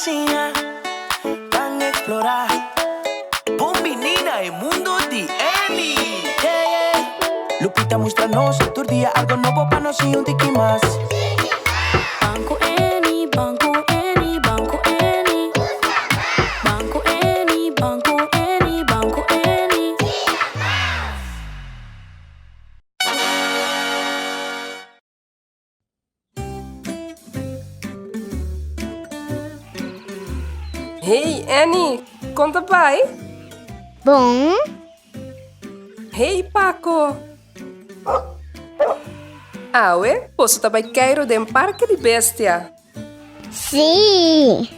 fascina, van a explorar. Bombinina, el mundo de Emi. Yeah, yeah. Lupita, muéstranos tu día algo nuevo para nos y un tiki más. Banco Eni, Banco Eni, Banco Eni. Banco Eni, Banco Eni, Banco Eni. Hey Annie, conta pai? Bom, Hey Paco! Awe, posso também queiro de parque de bestia. sim.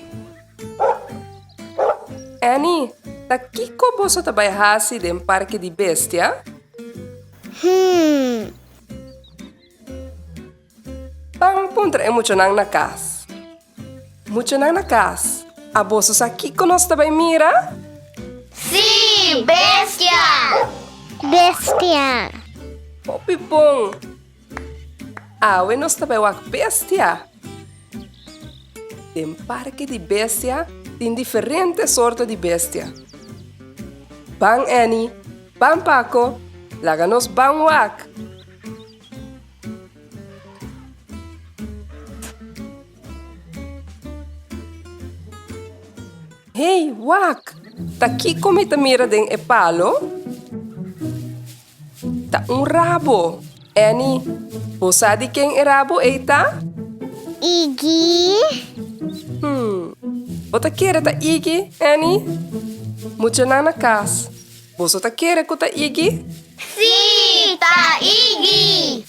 Annie, daqui como posso também hasi de parque de bestia? Pang puntra mucho nang na kas. Mucho nang na kas. A bolsos aqui conosco também mira? Sim, bestia. Bestia. O pipong. Awe nós também wak bestia. Tem parque de bestia tem diferentes sortes de bestia. Bang Annie, bang Paco, laganos bang wak. Hey, wak! Daqui como ita mira den e palo? Ta um rabo. Annie, você sabe quem é rabo eita? Iggy. Você quer ta Iggy, Annie? Muito na casa. Você ta quer que ta Iggy? Sim, tá Iggy.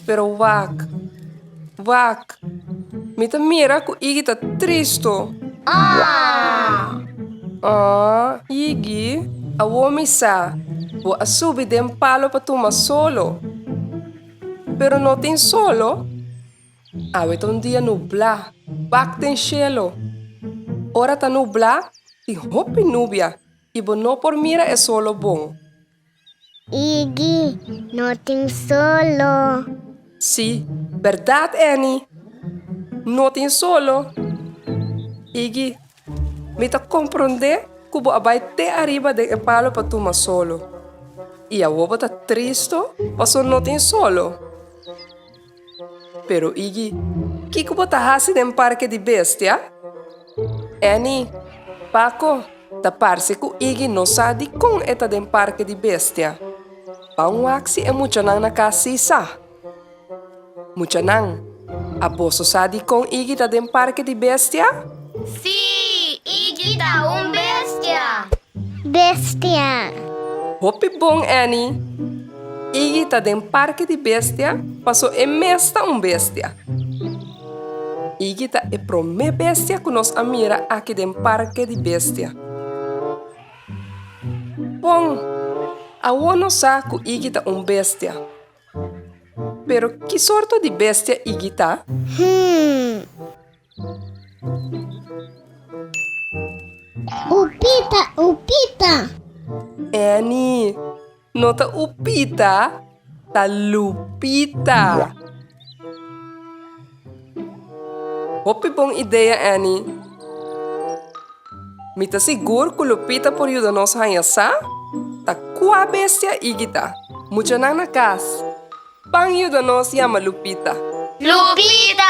Pero wak, mita mira que Iggy tá triste. Iggy, a homem sa, vou a subir de palo para tomar solo. Pero não tem solo. Awet um dia nubla, bak tem cielo. Ora tá nubla, tem hopi nubia, e não por mira é solo bom. Iggy, não tem solo. Sim, verdade, Annie. Não tem solo. Iggy, me tá compreender que vou abaixo arriba de palo para tomar solo. E a oba tá triste, porque não tem solo. Pero Iggy, que você tá fazendo em parque de bestia? Annie, Paco, tá parece que Iggy não sabe como é em parque de bestia. Pang waxi é muito nang na kasisa. Muito nang. A bosso sabe com Iggy tá em parque de bestia? Sim, Iggy tá bestia. Bestia. Hopi bom, Annie. Iggy tá em parque de bestia, passou é mesta bestia. Iggy tá é prome bestia que nós amira aqui em parque de bestia. Bom, a não sabe que Iggy tá bestia. Pero que sorte de bestia Iggy tá? Upita. Annie, não tá upita, tá lupita. Hopi bom ideia, Annie. Me tá seguro que lupita por ajudar nós a sa? Tá qua bestia Iggy tá. Muito nang na casa. Pang ajudar nós chama Lupita. Lupita.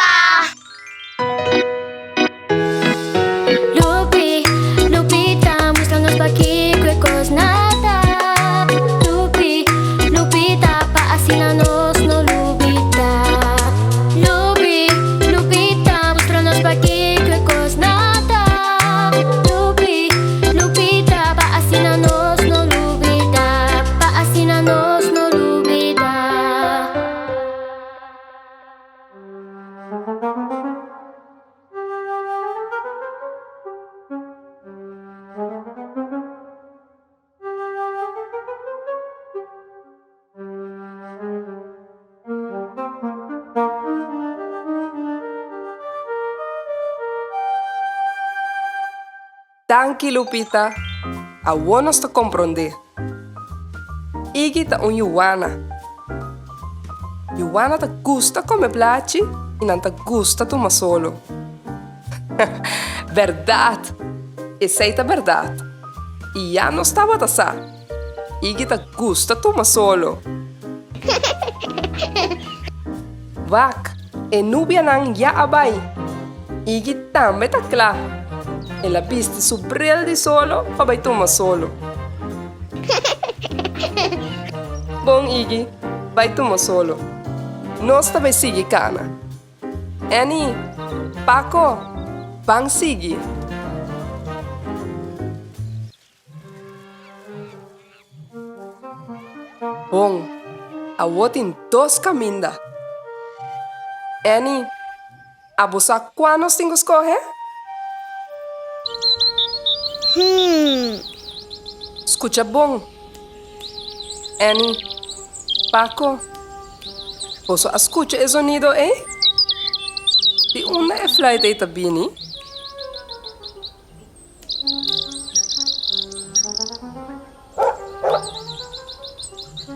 Lupita, muéstranos pa' aquí cuecos nada. Lupita, pa' asinanos no Lupita. Lupita, muéstranos pa' aquí cuecos nada. Lupita, pa' asinanos no Lupita. Pa' asinanos no Lupita. Danke, Lupita. A nos te comprende. Iggy ta un Yuana. Yuana te gusta come placi? y no te gusta tomar solo. Verdad. Esa es la verdad. Y ya no estaba tasá. Igi te gusta tomar solo. Wak, en nubia nang ya abay. Igi tambe ta kla. En la viste su brel di solo, pa bay tomar solo. Bom, Igi, vai tomar solo. Nós também sigue cana. Annie, Paco, vão seguir. Bom, a outra tem 2 caminhos. Annie, a você quando nós temos que correr? Escuta bom. Annie, Paco, você escuta esse sonido, eh? E uma é flight aí também,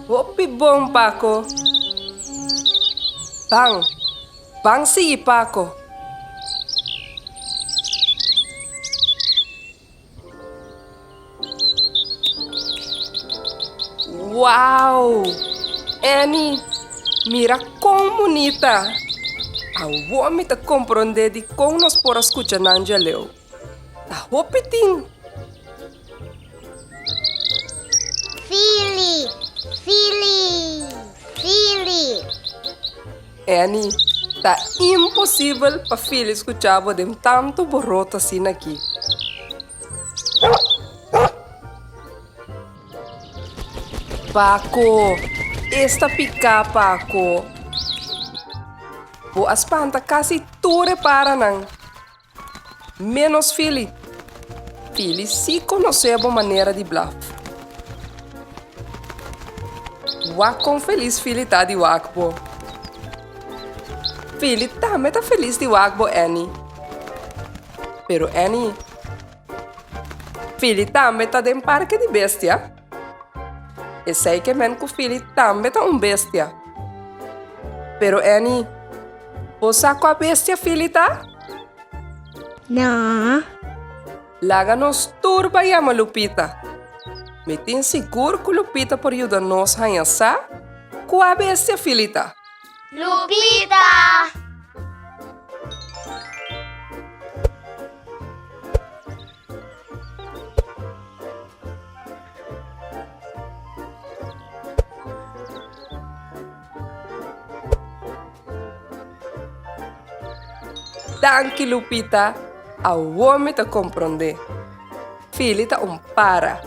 Opi bom, Paco. Bang sige, Paco. Wow! Annie, mira quão bonita! A homem te compreende de como nós podemos escutar Nanja Leo. A hopiting! Philly, Philly, Philly. Annie, tá impossível para filho escutar de tanto borrota assim aqui. Paco, esta pica, Paco. Boa espanta quase tudo para não. Menos Philly. Philly sim conhece a maneira de bluff. Wak feliz Philly tá de Wakbo. Philly também tá feliz de Wakbo, Annie. Pero Annie, Philly também tá de parque de bestia. E sei que men com Philly também tá bestia. Pero Annie, você com a bestia Philly tá? Não. Laga-nos turba e ama Lupita. Me tem seguro que Lupita por ajudar-nos a ansar com a bestia Philly tá. Lupita! Danke, Lupita. A homem te compreende. Philly tá para.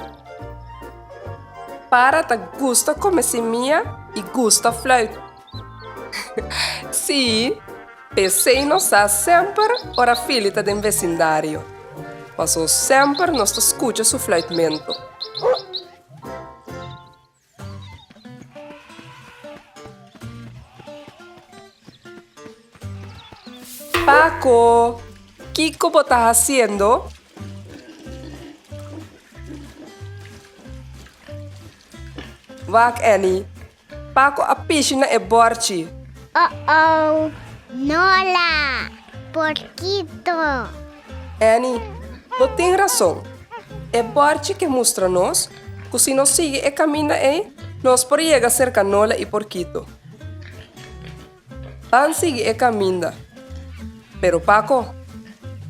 Para te gusta comer semilla e gusta flauta. Sim, pensei nos sempre ora Philly tá do vecindário. Passou sempre nos escuta su flautamento. Paco, ¿qué como estás haciendo? Wak, Annie. Paco a piscina e borchi. Oh, Nola, porquito. Annie, você tem razão. É borchi que mostra-nos que se nós sigue e caminha nós podemos chegar cerca nola e porquito. Van sigue e caminha. Pero Paco,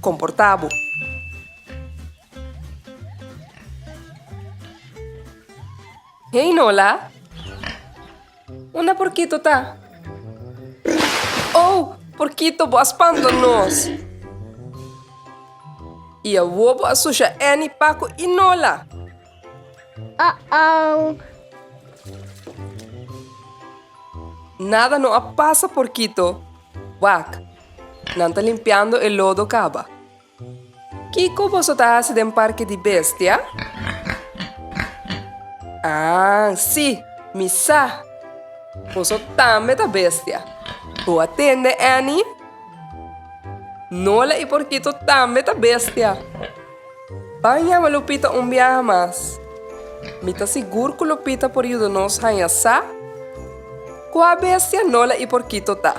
comportabo. Hey, Nola. Una porquito tá. Oh, porquito, boas pandanos. E a wobo a suja Annie, Paco e Nola. Oh. Nada no pasa, porquito. Wak. Não está limpiando el lodo caba. Kiko, você está haciendo en parque de bestia? Ah, sim, misa. Você também tá bestia. Tu atende, Annie? Nola e porquito também tá bestia. Banha a Lupita viaje mais. Me tá seguro que Lupita por ajudar-nos a ansar? Com a bestia Nola e porquito tá.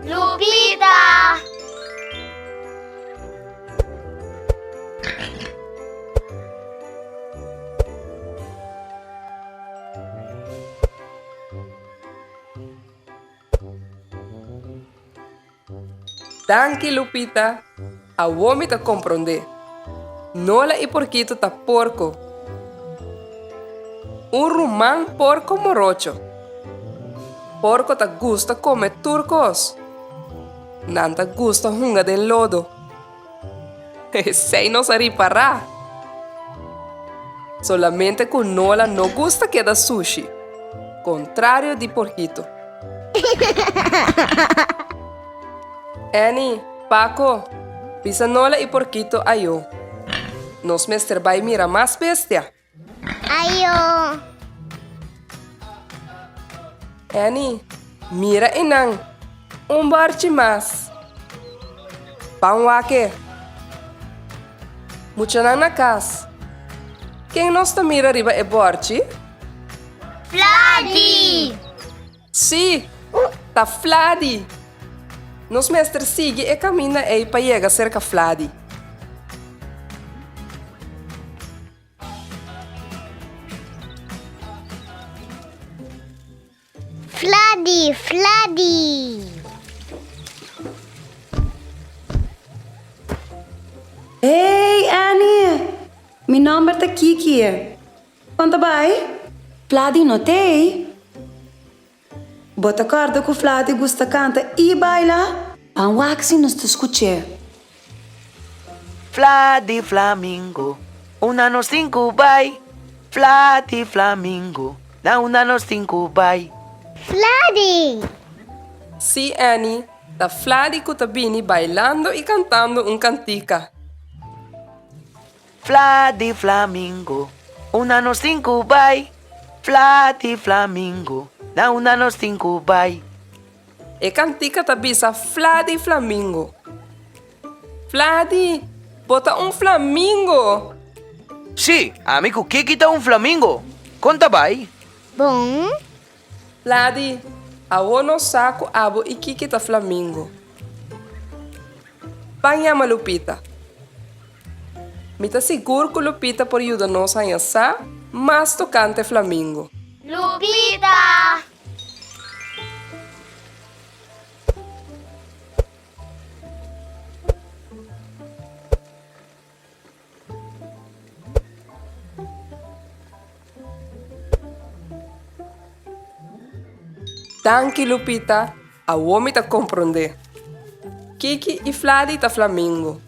Lupita! Danke, Lupita. Awo me ta comprende. Nola y porquito ta porco. Un rumán porco morocho. Porco ta gusta comer turcos. Nanta gusta hunga del lodo. Sei no sari para. Solamente con Nola no gusta que da sushi. Contrario di porquito. Annie, Paco, pisa Nola y porquito ayo. Nos mester vai mira más bestia. Ayo! Annie, mira inang. Un barchi más. Panwake. Mucha na kas. Quem nos ta mira riba e barchi? Vladi! Si, ta Fladi. Nos mester sigue e camina ei pa llegar cerca Fladi. Vladi! Vladi! Hey Annie, mijn naam is Kiki. Quanto vai? Vladi não tem? Bota corda que o Vladi gosta canta e baila. Panwaxi nos te escuche. Vladi Flamingo, una nos cinco bay. Vladi Flamingo, na una nos cinco bay. Vladi! Si, Annie, ta Fladi Cutabini bailando y cantando un cantica. Vladi Flamingo, una nos cinco bay. Vladi Flamingo, na una nos cinco bay. E cantica ta bisa Fladi Flamingo. Fladi, bota un flamingo. Sí, amigo, ¿qué quita un flamingo? Conta bay. Bom? Fladi, awo no saco abo y kiki ta flamingo. Panyama Lupita. Mita seguro que Lupita por ayudarnos a essa más tocante flamingo. Lupita! Danke, Lupita. Awo me ta comprende. Kiki e Fladi ta flamingo.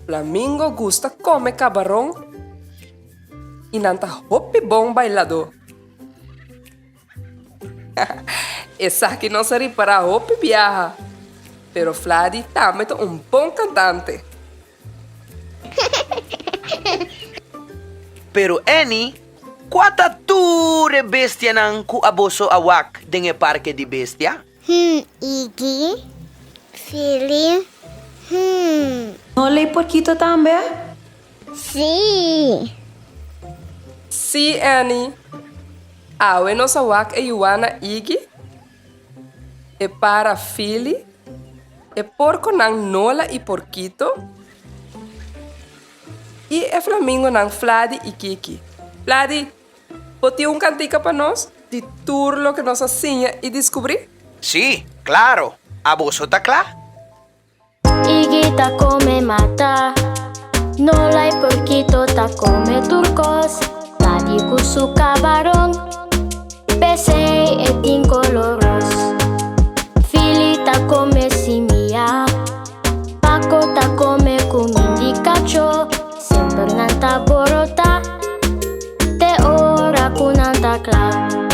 Flamingo gusta come camarón e nanta hopi bom bailador. Essa aqui não seria para hopi viaja. Pero Fladi também é um bom cantante. Pero Annie, quata ture bestia nang ku aboso awak denge parque di bestia? Iggy? Philly? Não lei porquito também? Si! Si, Annie. Awe no sawak e Yuana Iggy. E para Philly. E porco nang Nola e porquito. E é flamingo nang Fladi e Kiki. Fladi, boti um cantica para nós de tudo lo que nos asinha e descobrir? Sí, claro. Aboso ta klar? Iggy ta come mata. Nola y porquito ta come turcos. Fladi kusu camarón. Pesei et incoloros. Philly ta come simia. Paco ta come kumindi cacho. Sempre nanta borota. Te ora kunanta klar.